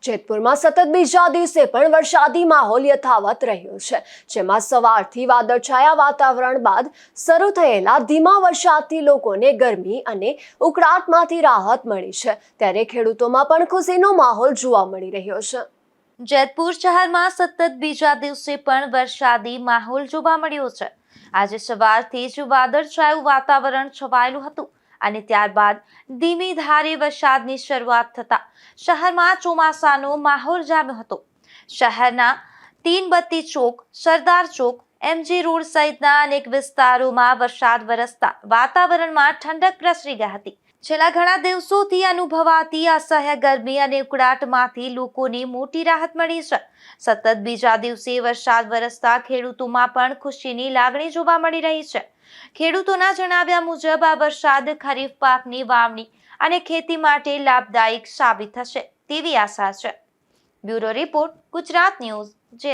જેતપુરમાં સતત બીજા દિવસે પણ વરસાદી માહોલ યથાવત રહ્યો છે, જેમાં સવારથી વાદળછાયા વાતાવરણ બાદ શરૂ થયેલા ધીમા વરસાદથી લોકોને ગરમી અને ઉકળાટમાંથી રાહત મળી છે, ત્યારે ખેડૂતોમાં પણ ખુશીનો માહોલ જોવા મળી રહ્યો છે। જેતપુર શહેરમાં સતત બીજા દિવસે પણ વરસાદી માહોલ જોવા મળ્યો છે। આજે સવારથી જ વાદળછાયું વાતાવરણ છવાયેલું હતું અને ત્યારબાદ ધીમી ધારે વરસાદની શરૂઆત થતા શહેરમાં ચોમાસાનો માહોલ જામ્યો હતો। શહેરના તીનબત્તી ચોક, સરદાર ચોક, એમજી રોડ સહિતના અનેક વિસ્તારોમાં વરસાદ વરસતા વાતાવરણમાં ઠંડક પ્રસરી ગઈ હતી। છેલ્લા ઘણા દિવસોથી અનુભવાતી અસહ્ય ગરમી અને ઉકળાટમાંથી લોકોને મોટી રાહત મળી છે। સતત બીજા દિવસે વરસાદ વરસતા ખેડૂતોમાં પણ ખુશીની લાગણી જોવા મળી રહી છે। ખેડૂતોના જણાવ્યા મુજબ આ વરસાદ ખરીફ પાકની વાવણી અને ખેતી માટે લાભદાયક સાબિત થશે તેવી આશા છે। Bureau report, Gujarat news, Jetpur.